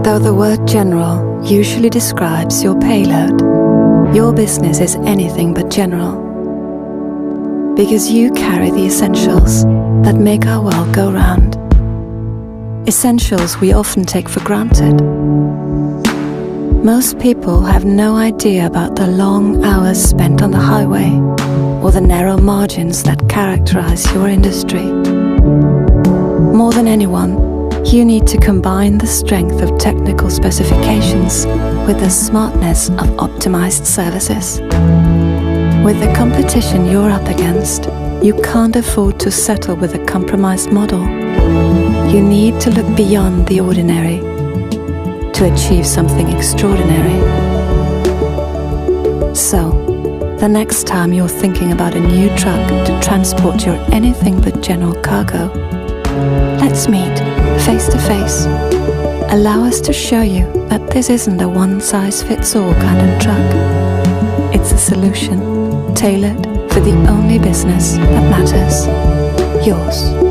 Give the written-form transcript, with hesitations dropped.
Though the word general usually describes your payload, your business is anything but general. Because you carry the essentials that make our world go round. Essentials we often take for granted. Most people have no idea about the long hours spent on the highway or the narrow margins that characterize your industry. More than anyone, you need to combine the strength of technical specifications with the smartness of optimized services. With the competition you're up against, you can't afford to settle with a compromised model. You need to look beyond the ordinary to achieve something extraordinary. So, the next time you're thinking about a new truck to transport your anything but general cargo, let's meet face to face. Allow us to show you that this isn't a one-size-fits-all kind of truck. It's a solution tailored for the only business that matters, yours.